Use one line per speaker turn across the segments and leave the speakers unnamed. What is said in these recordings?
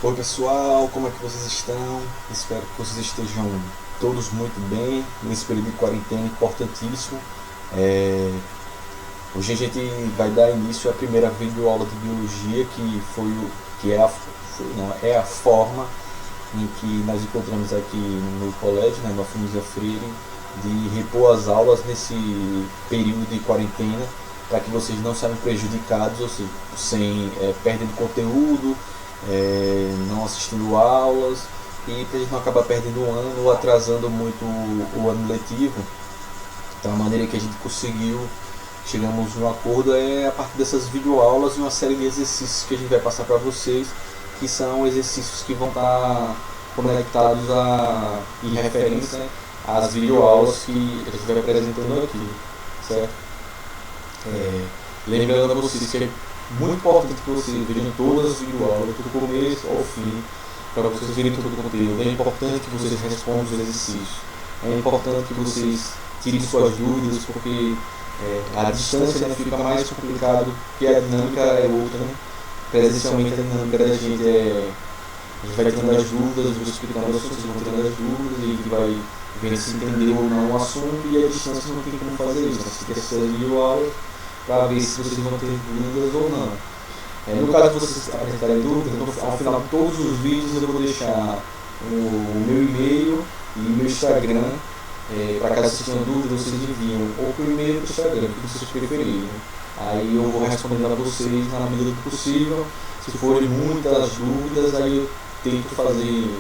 Oi pessoal, como é que vocês estão? Espero que vocês estejam todos muito bem nesse período de quarentena importantíssimo. Hoje a gente vai dar início à primeira videoaula de biologia, que é a forma em que nós encontramos aqui no colégio, na Família Freire, de repor as aulas nesse período de quarentena, para que vocês não saiam prejudicados, ou seja, sem perda de conteúdo, não assistindo aulas, e para a gente não acabar perdendo um ano ou atrasando muito o ano letivo. Então a maneira que a gente chegamos no acordo é a partir dessas videoaulas e uma série de exercícios que a gente vai passar para vocês, que são exercícios que vão estar conectados em referência às videoaulas que a gente vai apresentando aqui, certo? Lembrando a vocês que é muito importante que vocês vejam todas as videoaulas, do começo ao fim, para vocês verem todo o conteúdo. É importante que vocês respondam os exercícios. É importante que vocês tirem suas dúvidas, porque a distância fica mais complicado, porque a dinâmica é outra, né? Presencialmente a dinâmica da gente a gente vai tirando as dúvidas, eu vou explicando as coisas, vocês vão tirando as dúvidas, e a gente vai vendo se entendeu ou não o assunto, e a distância não tem como fazer isso. Você tem que assistir as videoaulas para ver se vocês vão ter dúvidas ou não. No caso de vocês apresentarem dúvidas, então, ao final de todos os vídeos eu vou deixar o meu e-mail e meu Instagram, para caso vocês tenham dúvidas, vocês enviam ou por e-mail ou por Instagram, o que vocês preferirem, né? Aí eu vou respondendo a vocês na medida do possível. Se forem muitas dúvidas, aí eu tento fazer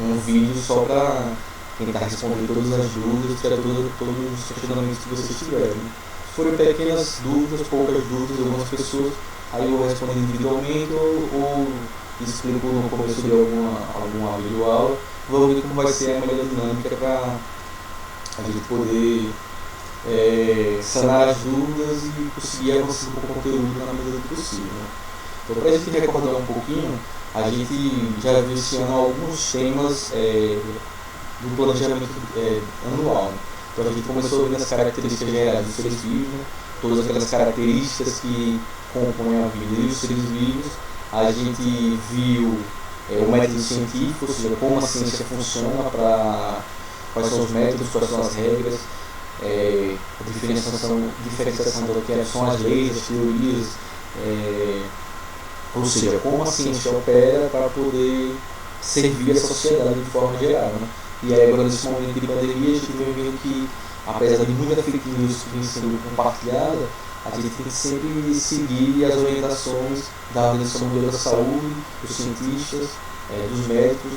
um vídeo só para tentar responder todas as dúvidas, tirar todos os questionamentos que vocês tiverem. Se forem pequenas dúvidas, poucas dúvidas de algumas pessoas, aí eu vou responder individualmente ou explico no começo de alguma videoaula. Vamos ver como vai ser a melhor dinâmica para a gente poder sanar as dúvidas e conseguir avançar com o conteúdo na medida do possível, né? Então, para a gente recordar um pouquinho, a gente já viu esse ano alguns temas do planejamento anual, né? Então a gente começou vendo as características gerais dos seres vivos, né? Todas aquelas características que compõem a vida e os seres vivos. A gente viu o método científico, ou seja, como a ciência funciona, quais são os métodos, quais são as regras, a diferenciação do que são as leis, as teorias, ou seja, como a ciência opera para poder servir a sociedade de forma geral, né? E aí, agora nesse momento de pandemia, a gente vem vendo que, apesar de muita fake news que vem sendo compartilhada, a gente tem que sempre seguir as orientações da Organização Mundial da Saúde, dos cientistas, dos médicos,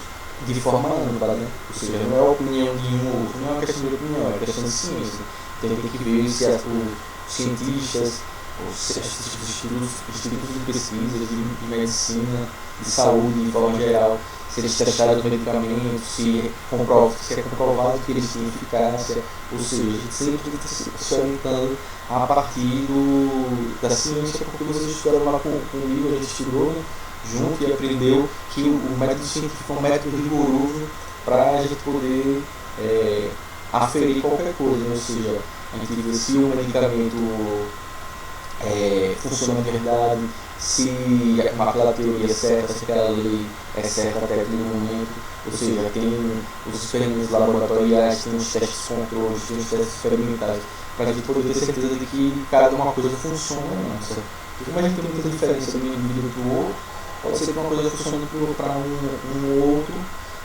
de forma ampla, né? Ou seja, não é a opinião de um ou outro, não é uma questão de opinião, é uma questão de ciência. Então a gente tem que ver se os cientistas, os institutos de pesquisa, de medicina, de saúde de forma geral, se eles testaram os medicamentos, se é comprovado que eles têm eficácia. Ou seja, a gente sempre tem que estar se orientando a partir da ciência, porque vocês estudaram lá comigo, a gente estudou, né, junto, e aprendeu que o método científico é um método rigoroso para a gente poder aferir qualquer coisa, né? Ou seja, a gente vê se o medicamento funciona de verdade, se aquela teoria é certa, se aquela lei é certa até aquele momento. Ou seja, tem os experimentos laboratoriais, tem os testes controles, tem os testes experimentais, para a gente poder ter certeza de que cada uma coisa funciona ou não, certo? Porque como a gente tem muita diferença de um indivíduo para o outro, pode ser que uma coisa funcione para um ou outro,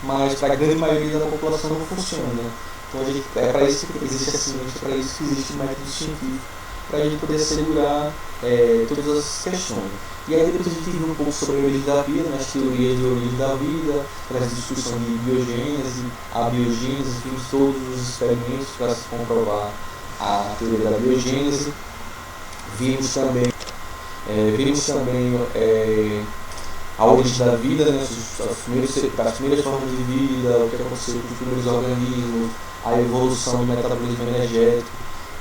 mas para a grande maioria da população não funciona, né? Então é para isso que existe a ciência, para isso que existe o método científico, para a gente poder assegurar todas as questões. E aí depois a gente viu um pouco sobre a origem da vida, as teorias de origem da vida, as discussões de biogênese, a biogênese, vimos todos os experimentos para se comprovar a teoria da biogênese. Vimos também a origem da vida, né? As primeiras formas de vida, o que aconteceu com os primeiros organismos, a evolução do metabolismo energético.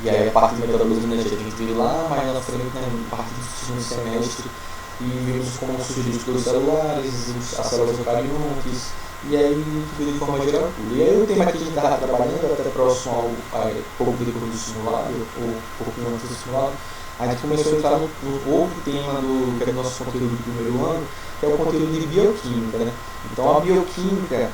E aí a parte do metabolismo energético a gente viu lá mais na frente, né, parte do segundo semestre, e vimos como surgiram os globos celulares, as células eucariontes, e aí a gente vê de forma geral tudo. E aí o tema que a gente estava trabalhando, até próximo ao pouco depois do simulado, ou pouco antes do simulado, a gente começou a entrar no outro tema que é do nosso conteúdo do primeiro ano, que é o conteúdo de bioquímica, né? Então a bioquímica,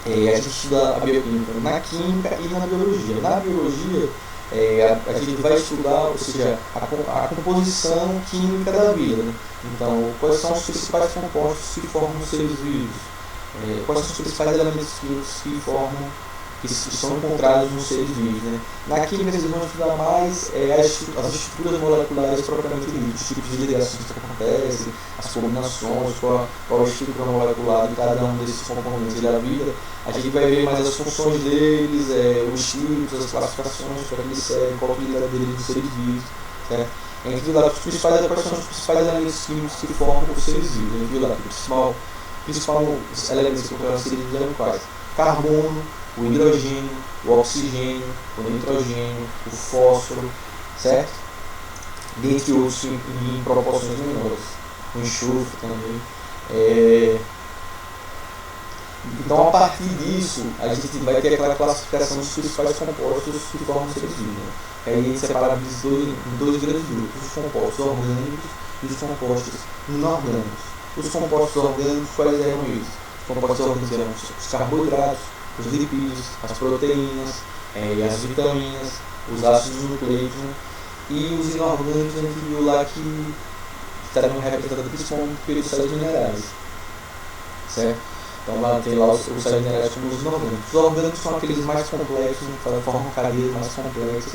a gente estuda a bioquímica na química e na biologia. Na biologia, a gente vai estudar, ou seja, a composição química da vida, né? Então, quais são os principais compostos que formam os seres vivos? Quais são os principais elementos químicos que são encontrados nos seres vivos, né? Na química, eles vão estudar mais as estruturas moleculares propriamente ditas, os tipos de ligações que acontecem, as combinações, qual a estrutura molecular de cada um desses componentes da vida. A gente vai ver mais as funções deles, os tipos, as classificações, para que eles servem, qual a utilidade deles nos seres vivos, certo? A gente viu lá quais são os principais elementos químicos que formam os seres vivos. A gente viu lá que os principais elementos que formam os seres vivos eram quais? Carbono, o hidrogênio, o oxigênio, o nitrogênio, o fósforo, certo? Dentre outros em proporções menores. O enxofre também. Então, a partir disso, a gente vai ter aquela classificação dos principais compostos que formam o seres vivos. Né? Aí a gente separa em dois grandes grupos, os compostos orgânicos e os compostos inorgânicos. Os compostos orgânicos, quais eram eles? Os compostos orgânicos eram os carboidratos, os lipídios, as proteínas, as vitaminas, os ácidos nucleicos, né? E os inorgânicos a gente viu lá que estarão representados principalmente pelos sais minerais, certo? Então lá tem lá os sais minerais como os inorgânicos. Os orgânicos são aqueles mais complexos, formam cadeias mais complexas,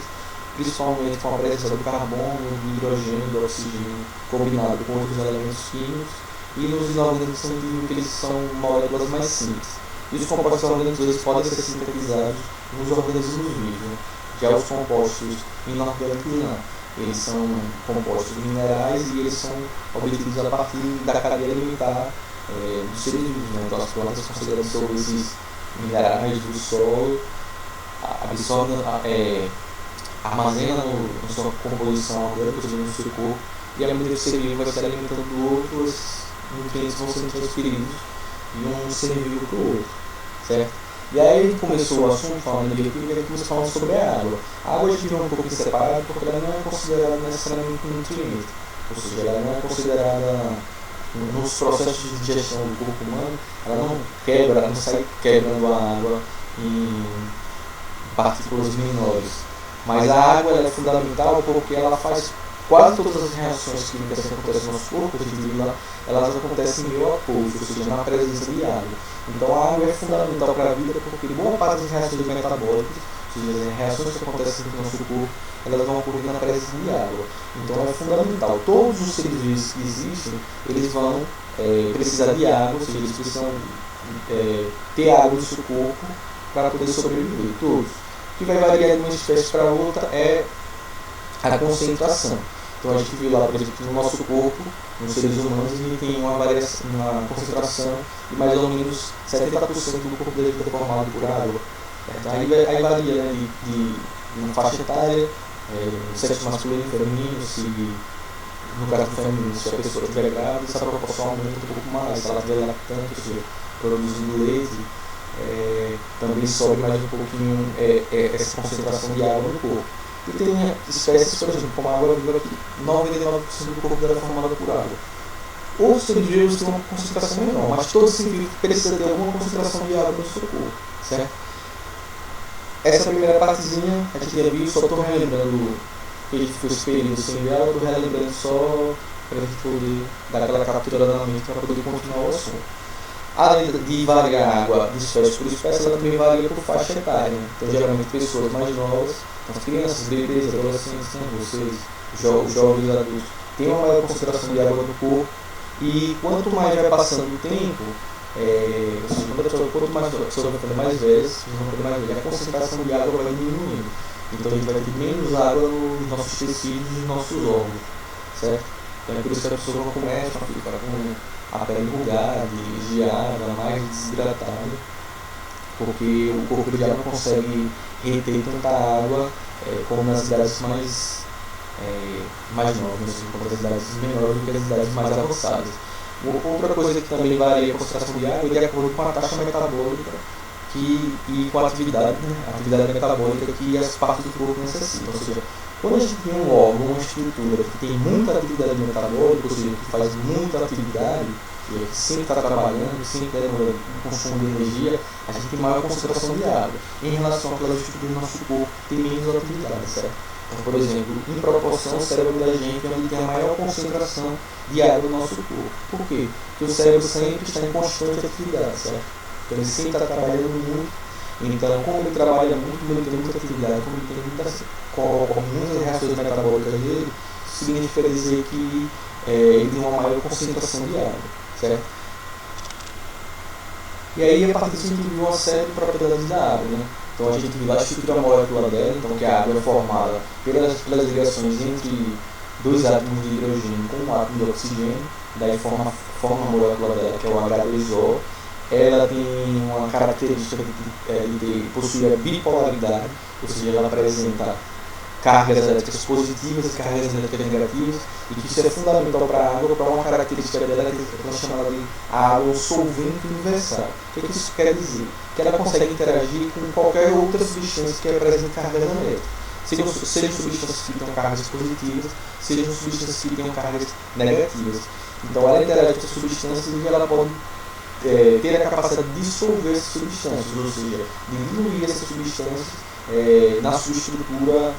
principalmente com a presença do carbono, do hidrogênio, do oxigênio, combinado com outros elementos químicos. E nos inorgânicos a gente viu que eles são moléculas mais simples. E os compostos orgânicos eles podem ser sintetizados nos organismos vivos, né? Já os compostos inorgânicos não. Eles são compostos minerais e eles são obtidos a partir da cadeia alimentar dos seres vivos, né? Então as plantas conseguem absorver esses minerais do solo, absorvem, armazenam na sua composição orgânica, ou seja, no seu corpo, e à medida que o ser vivo vai se alimentando do outro, os nutrientes vão sendo transferidos de um ser vivo para o outro, certo? E aí começou o assunto falando de bioquímica e começou falando sobre a água. A água a gente viu um pouco separada porque ela não é considerada necessariamente um nutriente, ou seja, ela não é considerada nos processos de digestão do corpo humano, ela não sai quebrando a água em partículas menores. Mas a água ela é fundamental porque ela faz quase todas as reações químicas que acontecem no nosso corpo, a gente viu lá, elas acontecem em meio aquoso, ou seja, na presença de água. Então a água é fundamental para a vida porque boa parte das reações metabólicas, ou seja, as reações que acontecem no nosso corpo, elas vão ocorrer na presença de água. Então é fundamental. Todos os seres vivos que existem, eles vão precisar de água, ou seja, eles precisam ter água no seu corpo para poder sobreviver. Todos. O que vai variar de uma espécie para outra é a concentração. Então a gente viu lá, por exemplo, que no nosso corpo, nos seres humanos, a gente tem uma concentração de mais ou menos 70% do corpo dele é formado por água. Aí varia, né, de uma faixa etária, sexo masculino e feminino, se no caso do feminino, se a pessoa estiver grávida, essa proporção aumenta um pouco mais, se ela estiver lactante, ou seja, produzindo leite, também sobe mais um pouquinho essa concentração de água no corpo. E tem espécies, por exemplo, como a água viva, que 99% do corpo dela é formada por água. Outros seres vivos têm uma concentração menor, mas todo ser vivo precisa ter alguma concentração de água no seu corpo, certo? Essa primeira partezinha a gente já viu, só estou relembrando que a gente foi esse período sem ver ela, estou relembrando só para a gente poder dar aquela captura na mente para poder continuar o assunto. Além de variar a água de espécie por espécie, ela também varia por faixa etária. Né? Então, geralmente, pessoas mais novas, as crianças, bebês, adolescentes, né? Vocês, jovens adultos, têm uma maior concentração de água no corpo. E quanto mais vai passando o tempo, quanto mais a pessoa vai ficando mais velha, a concentração de água vai diminuindo. Então, a gente vai ter menos água nos nossos tecidos e nos nossos órgãos, certo? Então, é por isso que as pessoas começam a ficar com a pele enrugada, desviada, mais desidratada, porque o corpo já não consegue reter tanta água como nas idades mais novas, como nas idades menores do que as idades mais avançadas. Outra coisa que também varia a concentração de água é de acordo com a taxa metabólica e com a atividade, né? A atividade metabólica que as partes do corpo necessitam. Ou seja, quando a gente tem um órgão, uma estrutura que tem muita atividade metabólica, ou seja, que faz muita atividade, que sempre está trabalhando, sempre tem um consumo de energia, a gente tem maior concentração de água em relação àquelas estruturas do nosso corpo que tem menos atividade, certo? Então, por exemplo, em proporção, o cérebro da gente é onde tem a maior concentração de água no nosso corpo. Por quê? Porque o cérebro sempre está em constante atividade, certo? Então ele sempre está trabalhando muito. Então, como ele trabalha muito, como ele tem muita atividade, como ele tem muitas reações metabólicas dele, significa dizer que ele tem uma maior concentração de água, certo? E aí, a partir disso, a gente viu uma série de propriedades da água, né? Então, a gente viu a estrutura molecular dela, então, que a água é formada pelas ligações entre dois átomos de hidrogênio com um átomo de oxigênio, daí forma a molécula dela, que é o H2O. Ela tem uma característica de possuir a bipolaridade, ou seja, ela apresenta cargas elétricas positivas e cargas elétricas negativas, e que isso é fundamental para a água, para uma característica dela que nós chamamos de água solvente universal. O que isso quer dizer? Que ela consegue interagir com qualquer outra substância que apresente cargas elétricas. Sejam substâncias que tenham cargas positivas, sejam substâncias que tenham cargas negativas. Então ela interage com essas substâncias e ela pode ter a capacidade de dissolver essas substâncias, ou seja, de diluir essas substâncias na sua estrutura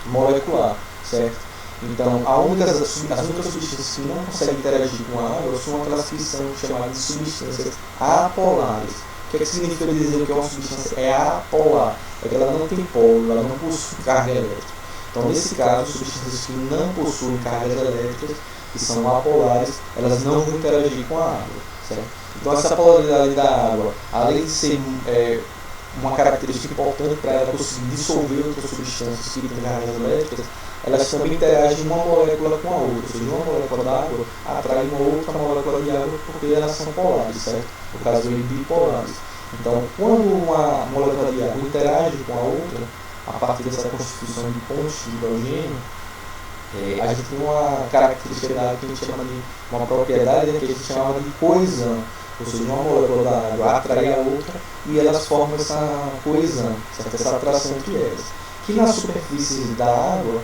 molecular, certo? Então, as únicas substâncias que não conseguem interagir com a água são aquelas que são chamadas de substâncias apolares. O que significa dizer que uma substância é apolar? É que ela não tem polo, ela não possui carga elétrica. Então, nesse caso, substâncias que não possuem cargas elétricas, que são apolares, elas não vão interagir com a água, certo? Então, essa polaridade da água, além de ser uma característica importante para ela conseguir dissolver outras substâncias que têm cargas elétricas, elas também interagem uma molécula com a outra. Ou seja, uma molécula d'água atrai uma outra molécula de água porque elas são polares, certo? No caso, eles bipolares. Então, quando uma molécula de água interage com a outra, a partir dessa constituição de pontos de hidrogênio, a gente tem uma característica da água que a gente chama de uma propriedade, que a gente chama de coesão. Ou seja, uma molécula da água atrai a outra e elas formam essa coesão, essa atração entre elas. Que na superfície da água,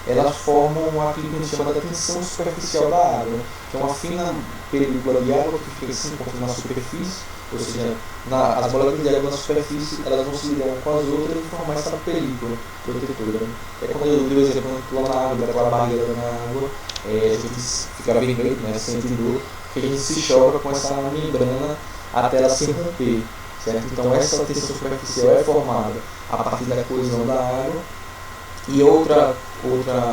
elas formam aquilo que a gente chama de tensão superficial da água, que é uma fina película de água que fica se encontra na superfície, ou seja, as moléculas de água na superfície elas vão se ligar com as outras e formar essa película protetora. É quando eu dei o exemplo, quando pula na água, daquela barreira na água, a gente fica vermelho, né, sente dor, que a gente se choca com essa membrana até ela se romper, certo? Então essa tensão superficial é formada a partir da coesão da água. E outra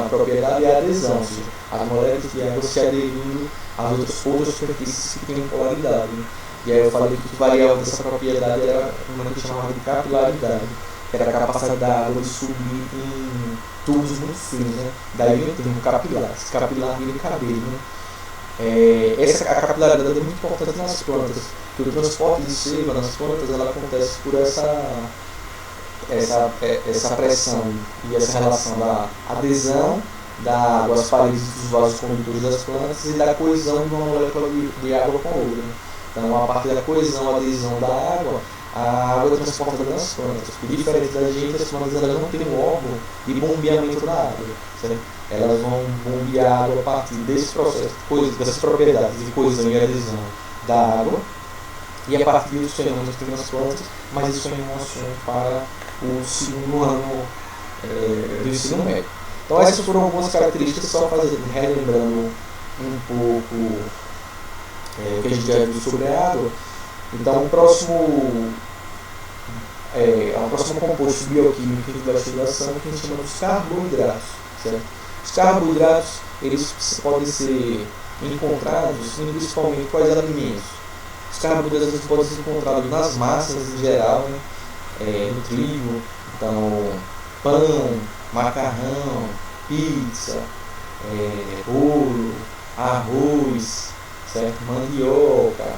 propriedade é a adesão, ou seja, as moléculas de água se aderindo às outras superfícies que têm polaridade, né? E aí eu falei que o que variava dessa propriedade era uma que chamava de capilaridade, que era a capacidade da água de subir em tubos muito finos, né? Daí vem o termo capilar, esse capilar vira cabelo, né? A capilaridade é muito importante nas plantas, porque o transporte de seiva nas plantas ela acontece por essa pressão e essa relação da adesão da água às paredes dos vasos condutores das plantas e da coesão de uma molécula de água com a outra, né? Então, a partir da coesão, adesão da água, a água é transportada nas plantas. E diferente da gente, as plantas elas não têm um órgão de bombeamento da água, certo? Elas vão bombear a água a partir desse processo, dessas propriedades de coesão e adesão da água, e a partir dos fenômenos que tem nas plantas, mas isso é um assunto para o segundo ano do ensino médio. Então essas foram algumas características, só relembrando um pouco o que a gente já viu sobre a água. Então o próximo composto bioquímico que a gente vai estudar são o que a gente chama dos carboidratos, certo? Os carboidratos eles podem ser encontrados principalmente em quais alimentos? Os carboidratos podem ser encontrados nas massas em geral, né? No trigo, então pão, macarrão, pizza, bolo, arroz, certo? Mandioca,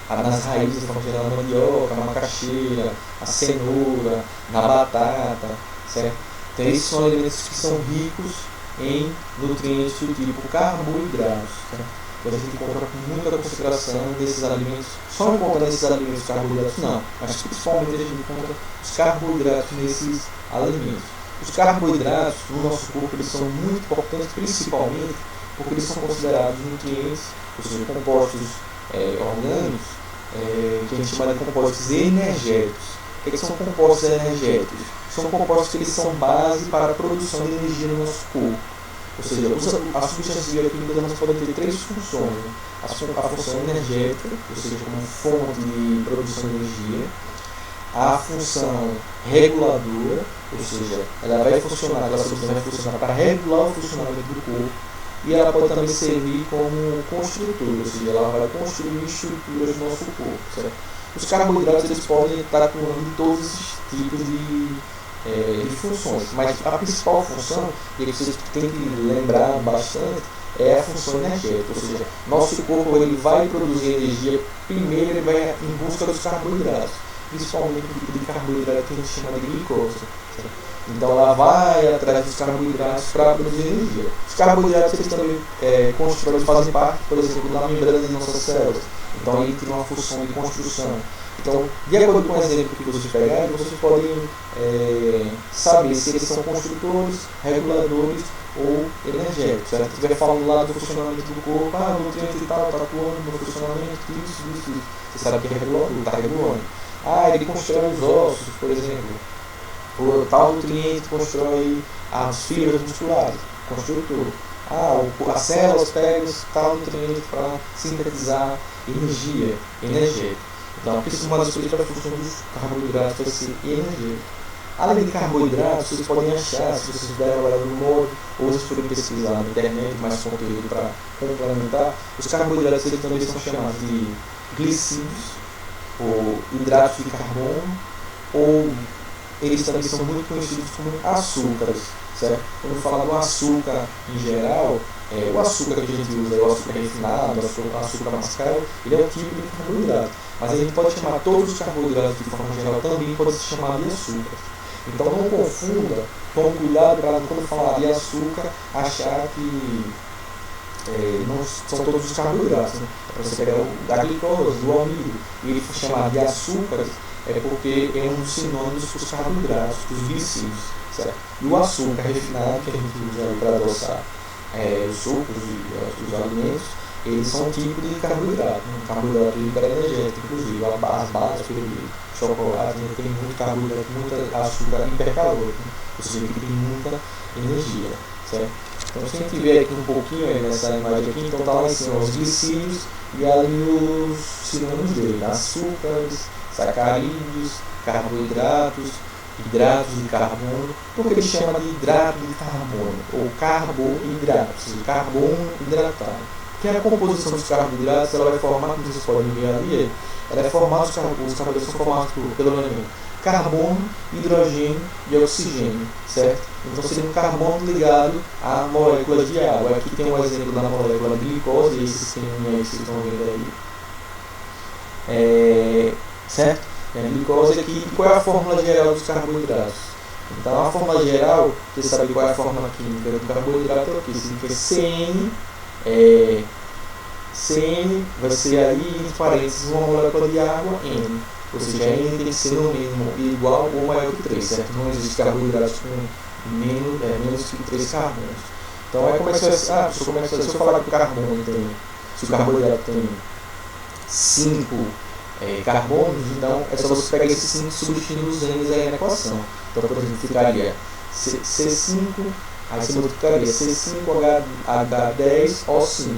nas raízes estão gerando mandioca, a macaxeira, a cenoura, na batata, certo? Então esses são alimentos que são ricos em nutrientes do tipo carboidratos, certo? a gente encontra com muita concentração desses alimentos. Só encontra nesses alimentos carboidratos? Não, mas principalmente a gente encontra os carboidratos nesses alimentos. Os carboidratos no nosso corpo eles são muito importantes, principalmente porque eles são considerados nutrientes, ou seja, compostos orgânicos, que a gente chama de compostos energéticos. O que são compostos energéticos? São compostos que eles são base para a produção de energia no nosso corpo. Ou seja, as substâncias bioquímicas elas podem ter três funções. Né? A função energética, ou seja, como fonte de produção de energia. A função reguladora, ou seja, ela vai funcionar, aquela substância vai funcionar para regular o funcionamento do corpo. E ela pode também servir como construtora, ou seja, ela vai construir estruturas do nosso corpo. Certo? Os carboidratos eles podem estar atuando em todos esses tipos de funções, mas a principal função, e que vocês têm que lembrar bastante, é a função energética, ou seja, nosso corpo ele vai produzir energia, primeiro ele vai em busca dos carboidratos, principalmente o tipo de carboidrato que a gente chama de glicose. Certo? Então ela vai atrás dos carboidratos para produzir energia. Os carboidratos eles também fazem parte, por exemplo, da membrana de nossas células. Então ele tem uma função de construção. Então, de acordo com o exemplo que vocês pegarem, vocês podem saber se eles são construtores, reguladores ou energéticos. Se estiver falando lá do funcionamento do corpo, o nutriente e tal está atuando no funcionamento disso. Você sabe que é regulador, está regulando. Ele constrói os ossos, por exemplo. O tal nutriente constrói as fibras musculares, construtor. As células pegam tal nutriente para sintetizar energia energética. Então, uma das principais funções dos carboidratos vai ser energia. Além de carboidratos, vocês podem achar, se vocês derem uma olhada no modo, ou se forem pesquisar na internet mais conteúdo para complementar, os carboidratos eles também são chamados de glicídios, ou hidratos de carbono, ou eles também são muito conhecidos como açúcares. Certo? Quando eu falo do açúcar em geral, o açúcar que a gente usa, o açúcar refinado, o açúcar mascavo, ele é um tipo de carboidrato. Mas a gente pode chamar todos os carboidratos de forma geral também pode se chamar de açúcar. Então não confunda, tome cuidado para quando falar de açúcar, achar que não são todos os carboidratos. Né? Para você pegar a glicose, o amido, e ele for chamado de açúcar, é porque é um dos sinônimos para os carboidratos, os glicídios. Certo? E o açúcar refinado que a gente usa para adoçar os sucos e os alimentos, eles são um tipo de carboidrato, carboidrato hiperenergético, inclusive as balas de chocolate, tem muito carboidrato, muito açúcar hipercalórico, ou seja, que tem muita energia. Certo? Então se a gente ver aqui um pouquinho nessa imagem aqui, então está lá em cima os glicídios e ali os sinônimos dele, açúcares, sacarídeos, carboidratos, hidratos de carbono, porque ele chama de hidrato de carbono, ou carboidrato, ou seja, carbono hidratado. Que a composição dos carboidratos ela vai formar, como vocês podem ver ali, ela é formada, os carboidratos são formados pelo elemento carbono, hidrogênio e oxigênio, certo? Então seria um carbono ligado à molécula de água. Aqui tem um exemplo da molécula de glicose, esse sisteminha aí que vocês estão vendo aí, certo? A glicose aqui, qual é a fórmula geral dos carboidratos? Então a fórmula geral, você sabe qual é a fórmula química do carboidrato, é o que? Significa CN vai ser aí, entre parênteses, uma molécula de água, N. Ou seja, N tem que ser no mínimo igual ou maior que 3, certo? Não existe carboidratos com menos que 3 carbonos. Então é como é que se eu falar que o carbono tem, se o carboidrato tem 5 carbonos, então é só você pegar esses 5 substituindo os N's aí na equação. Então, por exemplo, ficaria C5, aí você multiplicaria C5H10O5.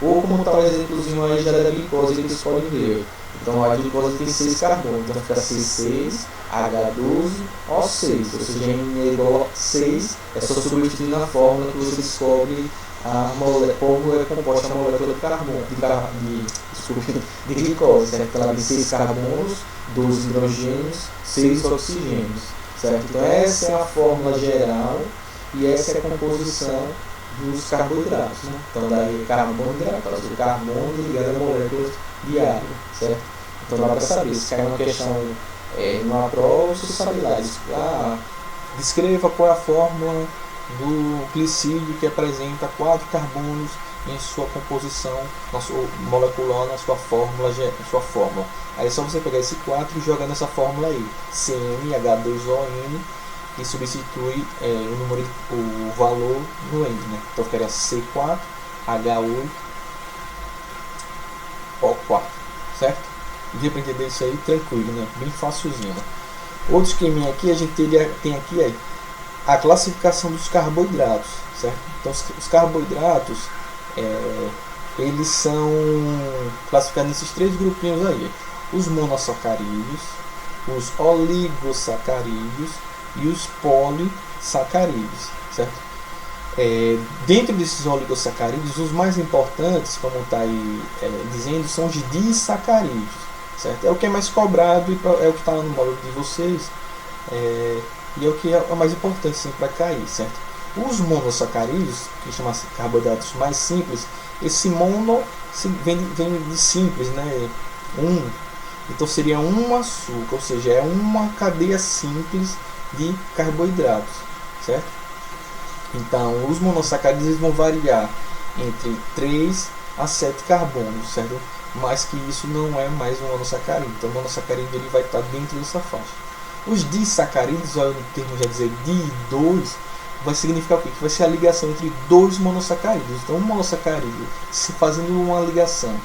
Ou como está o exemplozinho aí já da glicose que vocês podem ver. Então a glicose tem 6 carbonos, então fica C6H12O6, ou seja, N é igual a 6, é só substituir na fórmula que você descobre como é composta a molécula de carbono, de glicose, certo? Ela tem 6 carbonos, 12 hidrogênios, 6 oxigênios, certo? Então essa é a fórmula geral e essa é a composição dos carboidratos, né? Então daí carbono hidratado, o carbono ligado a moléculas de água, certo? Então dá para saber, se cair uma questão numa prova, você sabe lá, descreva qual é a fórmula do glicídio que apresenta 4 carbonos em sua composição molecular, na sua fórmula. Aí é só você pegar esse 4 e jogar nessa fórmula aí, CnH2ON, e substitui o valor no N, né? Então ficaria C4H8O4, certo? Deu para entender isso aí tranquilo, né? Bem facilzinho, né? Outro esqueminha aqui, a gente tem aqui a classificação dos carboidratos, certo? Então os carboidratos, eles são classificados nesses 3 grupinhos aí: os monossacarídeos, os oligosacarídeos e os polissacarídeos, certo? Dentro desses oligosacarídeos, os mais importantes, como está aí dizendo, são os disacarídeos, certo? É o que é mais cobrado e é o que está lá no módulo de vocês, e é o que é o mais importante assim, para cair, certo? Os monossacarídeos, que chamam carboidratos mais simples, esse mono vem de simples, né? Então seria um açúcar, ou seja, é uma cadeia simples de carboidratos, certo? Então os monossacarídeos vão variar entre 3 a 7 carbonos, certo? Mas que isso não é mais um monossacarídeo. Então o monossacarídeo ele vai estar dentro dessa faixa. Os disacarídeos, olha o termo já dizer di2, vai significar o quê? Que vai ser a ligação entre 2 monossacarídeos. Então um monossacarídeo, se fazendo uma ligação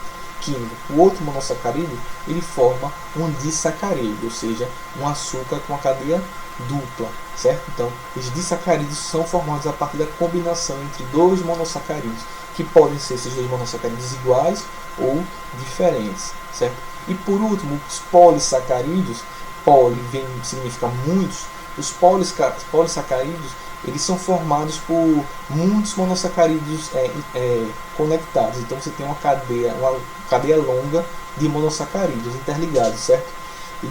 química com o outro monossacarídeo, ele forma um disacarídeo, ou seja, um açúcar com a cadeia dupla, certo? Então os disacarídeos são formados a partir da combinação entre 2 monossacarídeos, que podem ser esses 2 monossacarídeos iguais ou diferentes, certo? E por último, os polissacarídeos, significa muitos. Os polissacarídeos, eles são formados por muitos monossacarídeos conectados. Então você tem uma cadeia longa de monossacarídeos interligados, certo?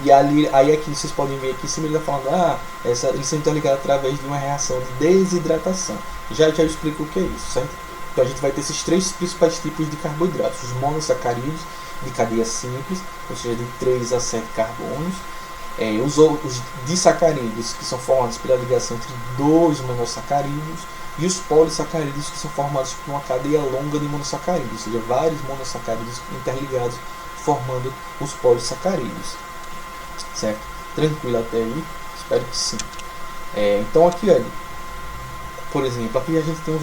E aí aqui vocês podem ver aqui em cima ele está falando, eles são interligados através de uma reação de desidratação. Já eu explico o que é isso, certo? Então a gente vai ter esses 3 principais tipos de carboidratos: os monossacarídeos de cadeia simples, ou seja, de 3 a 7 carbonos. Os disacarídeos, que são formados pela ligação entre 2 monossacarídeos, e os polissacarídeos, que são formados por uma cadeia longa de monossacarídeos, ou seja, vários monossacarídeos interligados formando os polissacarídeos, certo? Tranquilo até aí? Espero que sim. Então aqui, olha, por exemplo, aqui a gente tem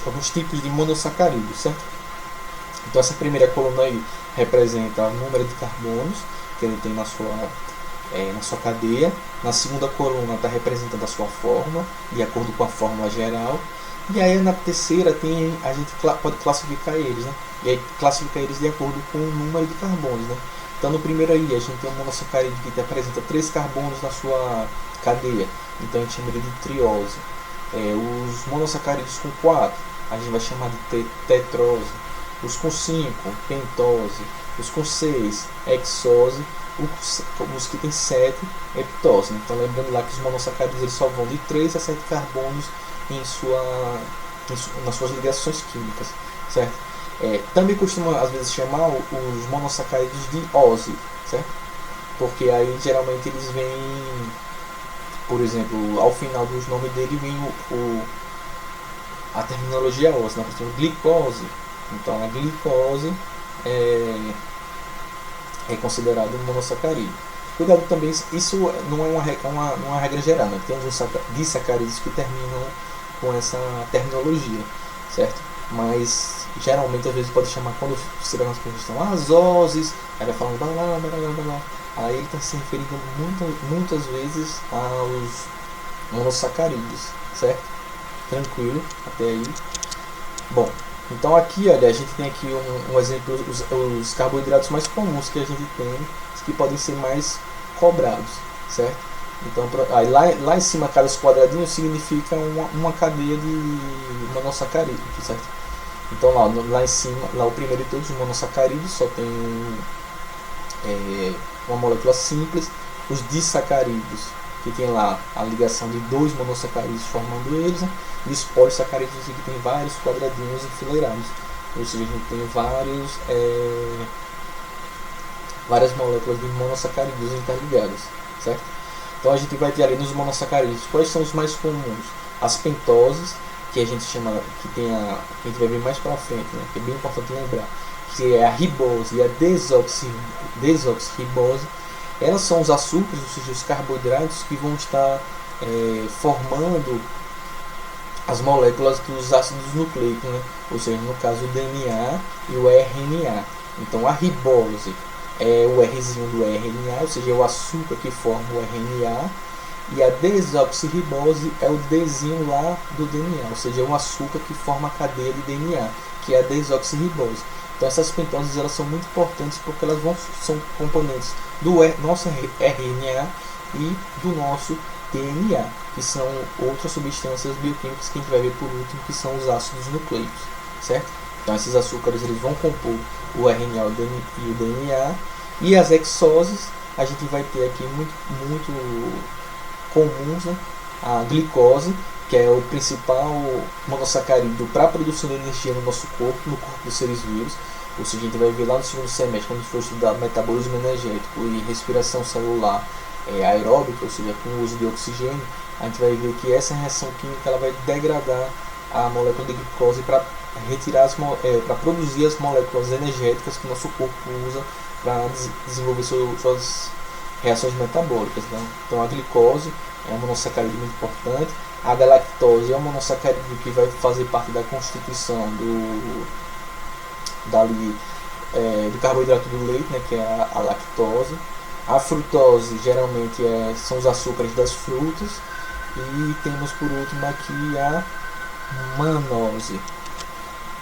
alguns tipos de monossacarídeos, certo? Então essa primeira coluna aí representa o número de carbonos que ele tem na sua cadeia. Na segunda coluna está representando a sua forma, de acordo com a fórmula geral. E aí na terceira a gente pode classificar eles, né? E aí classifica eles de acordo com o número de carbonos, né? Então no primeiro aí a gente tem um monossacarídeo que apresenta 3 carbonos na sua cadeia, então a gente chama ele de triose. Os monossacarídeos com 4 a gente vai chamar de tetrose. Os com 5, pentose. Os com 6, hexose. Os que tem 7, heptose. Então lembrando lá que os monossacarídeos eles só vão de 3 a 7 carbonos nas suas ligações químicas, certo? Também costuma às vezes chamar os monossacarídeos de ose, certo? Porque aí geralmente eles vêm, por exemplo, ao final dos nomes dele vem a terminologia ose, né? Por exemplo, glicose. Então a glicose é considerado um monossacarídeo. Cuidado também, isso não é uma regra geral, né? Tem alguns disacarídeos que terminam com essa terminologia, certo? Mas geralmente às vezes pode chamar, quando você vai nas pessoas que estão as oses, aí vai falando blá blá blá blá blá, aí ele está se referindo muitas vezes aos monossacarídeos, certo? Tranquilo até aí. Bom, então aqui, olha, a gente tem aqui um exemplo, os carboidratos mais comuns que a gente tem, que podem ser mais cobrados, certo? Então aí lá em cima, cada quadradinho significa uma cadeia de monossacarídeos, certo? Então lá em cima, lá o primeiro de todos, os monossacarídeos, só tem uma molécula simples. Os disacarídeos, que tem lá a ligação de 2 monossacarídeos formando eles, né? E os polissacarídeos, que tem vários quadradinhos enfileirados, ou seja, a gente tem várias moléculas de monossacarídeos interligadas, certo? Então a gente vai ter ali nos monossacarídeos quais são os mais comuns: as pentoses, que a gente chama, que a gente vai ver mais para frente, né, que é bem importante lembrar, que é a ribose e a desoxirribose. Elas são os açúcares, ou seja, os carboidratos que vão estar formando as moléculas dos ácidos nucleicos, né? Ou seja, no caso o DNA e o RNA. Então a ribose é o Rzinho do RNA, ou seja, é o açúcar que forma o RNA, e a desoxirribose é o Dzinho lá do DNA, ou seja, é um açúcar que forma a cadeia de DNA, que é a desoxirribose. Então essas pentoses elas são muito importantes porque elas são componentes do nosso RNA e do nosso DNA, que são outras substâncias bioquímicas que a gente vai ver por último, que são os ácidos nucleicos, certo? Então esses açúcares eles vão compor o RNA e o DNA, e as hexoses a gente vai ter aqui muito comuns, né? A glicose, que é o principal monossacarídeo para a produção de energia no nosso corpo, no corpo dos seres vivos. Ou seja, a gente vai ver lá no segundo semestre, quando a gente for estudar metabolismo energético e respiração celular aeróbica, ou seja, com o uso de oxigênio, a gente vai ver que essa reação química ela vai degradar a molécula de glicose para para produzir as moléculas energéticas que o nosso corpo usa para desenvolver suas reações metabólicas, né? Então a glicose é um monossacarídeo muito importante. A galactose é um monossacarídeo que vai fazer parte da constituição do carboidrato do leite, né, que é a lactose. A frutose geralmente são os açúcares das frutas. E temos por último aqui a mannose.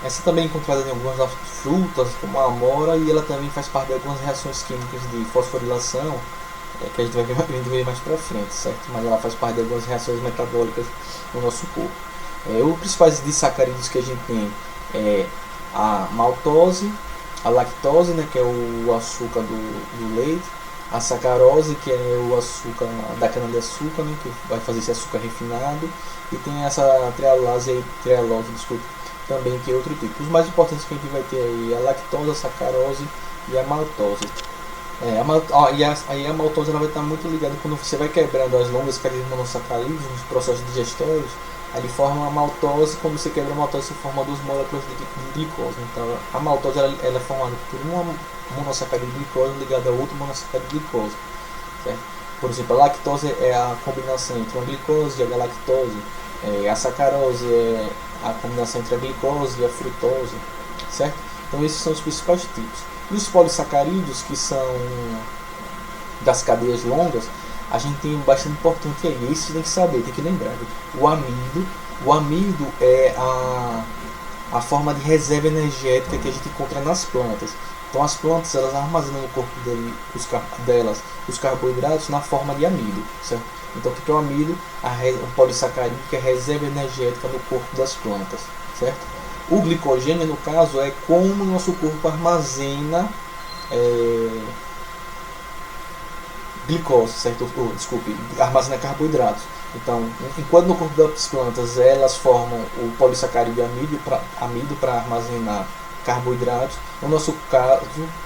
Essa também é encontrada em algumas frutas, como a amora, e ela também faz parte de algumas reações químicas de fosforilação, que a gente vai ver mais para frente, certo? Mas ela faz parte de algumas reações metabólicas no nosso corpo. Os principais disacarídeos que a gente tem é a maltose, a lactose, né, que é o açúcar do leite, a sacarose, que é o açúcar da cana-de-açúcar, né, que vai fazer esse açúcar refinado, e tem essa trealose, desculpa, também, que é outro tipo. Os mais importantes que a gente vai ter aí é a lactose, a sacarose e a maltose. A maltose ela vai estar muito ligada quando você vai quebrando as longas cadeias de monossacarídeos nos processos digestórios. Ele forma a maltose. Quando você quebra a maltose, você forma duas moléculas de glicose. Então a maltose ela é formada por uma monossacarídeo de glicose ligada a outro monossacarídeo de glicose, certo? Por exemplo, a lactose é a combinação entre uma glicose e a galactose. A sacarose é a combinação entre a glicose e a frutose, certo? Então esses são os principais tipos. E os polissacarídeos, que são das cadeias longas, a gente tem bastante importante aí. Isso tem que saber, tem que lembrar. O amido é a forma de reserva energética que a gente encontra nas plantas. Então as plantas elas armazenam no corpo delas os carboidratos na forma de amido, certo? Então o que é o amido? Um polissacarídeo que é reserva energética no corpo das plantas, certo? O glicogênio, no caso, é como o nosso corpo armazena glicose, certo? Armazena carboidratos. Então, enquanto no corpo das plantas elas formam o polissacarídeo amido para armazenar carboidratos, no nosso caso,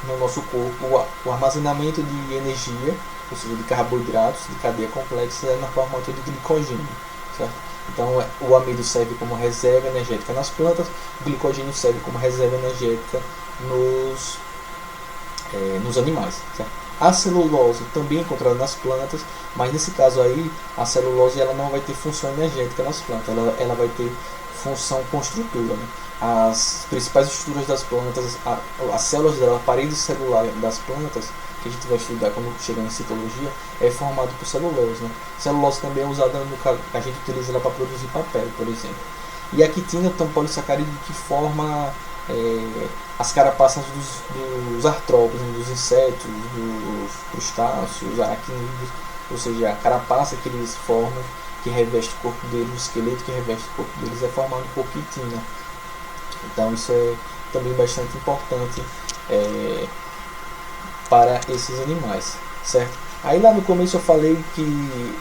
no nosso corpo, o armazenamento de energia, ou seja, de carboidratos de cadeia complexa, é na forma de glicogênio, certo? Então o amido serve como reserva energética nas plantas, o glicogênio serve como reserva energética nos animais, certo? A celulose também é encontrada nas plantas, mas nesse caso aí a celulose ela não vai ter função energética nas plantas, ela vai ter função construtora, né? As principais estruturas das plantas, as células dela, a parede celular das plantas, que a gente vai estudar quando chegar em citologia, é formado por celulose, né? Celulose também é usada a gente utiliza ela para produzir papel, por exemplo. E a quitina é um polissacarídeo que forma as carapaças dos artrópodes, dos insetos, dos crustáceos, aracnídeos, ou seja, a carapaça que eles formam, que reveste o corpo deles, o esqueleto que reveste o corpo deles é formado por quitina. Então isso é também bastante importante para esses animais, certo? Aí lá no começo eu falei que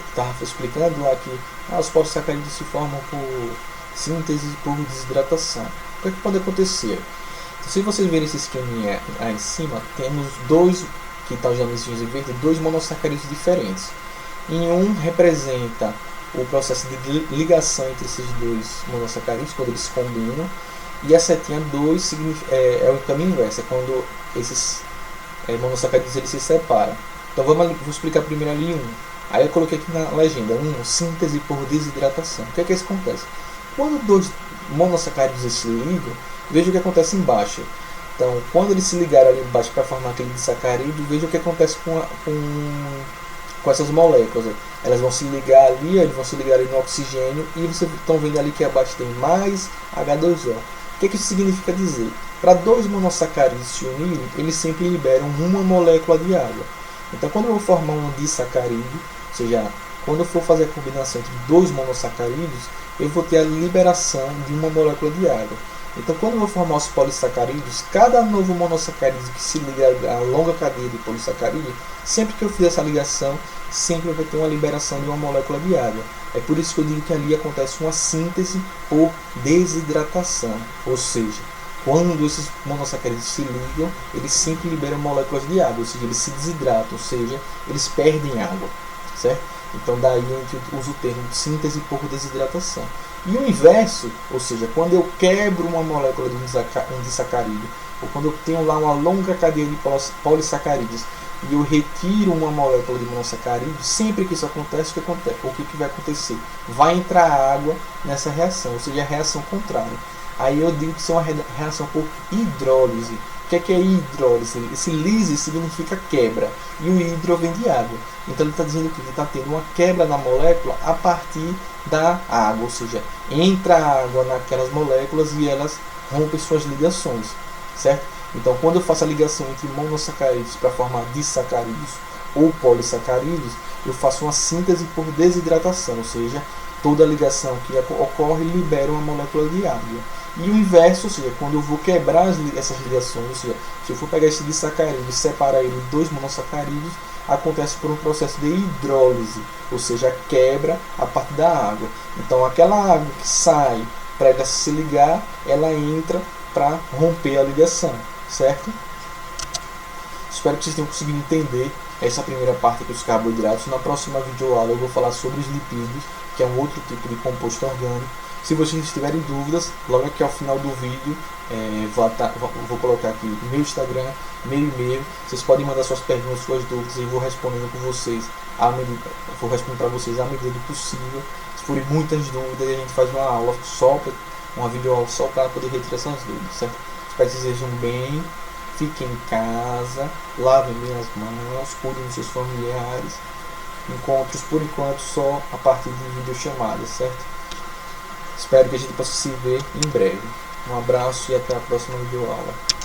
estava explicando lá que os polissacarídeos se formam por síntese por desidratação. O que pode acontecer? Então, se vocês verem esse esqueminha aí em cima, temos dois, que está usando esse em verde, dois monossacarídeos diferentes. Em um representa
o processo de ligação entre esses dois monossacarídeos, quando eles se combinam. E a setinha 2 é o caminho inverso, é quando esses monossacarídeos eles se separam. Então vou explicar primeiro ali 1. Aí eu coloquei aqui na legenda 1, síntese por desidratação. O que é que isso acontece? Quando dois monossacarídeos se ligam, veja o que acontece embaixo. Então, quando eles se ligaram ali embaixo para formar aquele disacarídeo, veja o que acontece com essas moléculas. Elas vão se ligar ali, eles vão se ligar ali no oxigênio, e vocês estão vendo ali que abaixo tem mais H2O. O que isso significa dizer? Para dois monossacarídeos se unirem, eles sempre liberam uma molécula de água. Então, quando eu vou formar um disacarídeo, ou seja, quando eu for fazer a combinação entre dois monossacarídeos, eu vou ter a liberação de uma molécula de água. Então, quando eu vou formar os polissacarídeos, cada novo monossacarídeo que se liga à longa cadeia de polissacarídeo, sempre que eu fizer essa ligação, sempre vai ter uma liberação de uma molécula de água. É por isso que eu digo que ali acontece uma síntese por desidratação. Ou seja, quando esses monossacarídeos se ligam, eles sempre liberam moléculas de água, ou seja, eles se desidratam, ou seja, eles perdem água, certo? Então daí a gente usa o termo síntese por desidratação. E o inverso, ou seja, quando eu quebro uma molécula de um disacarídeo, ou quando eu tenho lá uma longa cadeia de polissacarídeos e eu retiro uma molécula de monossacarídeo, sempre que isso acontece, o que vai acontecer? Vai entrar água nessa reação, ou seja, a reação contrária. Aí eu digo que isso é uma reação por hidrólise. O que é hidrólise? Esse lise significa quebra, e o hidro vem de água. Então ele está dizendo que ele está tendo uma quebra na molécula a partir da água, ou seja, entra água naquelas moléculas e elas rompem suas ligações, certo? Então quando eu faço a ligação entre monossacarídeos para formar disacarídeos ou polissacarídeos, eu faço uma síntese por desidratação, ou seja, toda ligação que ocorre libera uma molécula de água. E o inverso, ou seja, quando eu vou quebrar essas ligações, ou seja, se eu for pegar esse disacarídeo e separar ele em dois monossacarídeos, acontece por um processo de hidrólise, ou seja, quebra a partir da água. Então aquela água que sai para ela se ligar, ela entra para romper a ligação, certo? Espero que vocês tenham conseguido entender essa primeira parte dos carboidratos. Na próxima videoaula eu vou falar sobre os lipídios, que é um outro tipo de composto orgânico. Se vocês tiverem dúvidas, logo aqui ao final do vídeo, vou colocar aqui meu Instagram, meu e-mail. Vocês podem mandar suas perguntas, suas dúvidas, e eu vou respondendo com vocês vou responder para vocês à medida do possível. Se forem muitas dúvidas, a gente faz uma aula só, uma videoaula só para poder retirar essas dúvidas, certo? Espero que vocês estejam bem, fiquem em casa, lavem bem as mãos, cuidem dos seus familiares. Encontros por enquanto só a partir de videochamadas, certo? Espero que a gente possa se ver em breve. Um abraço e até a próxima videoaula.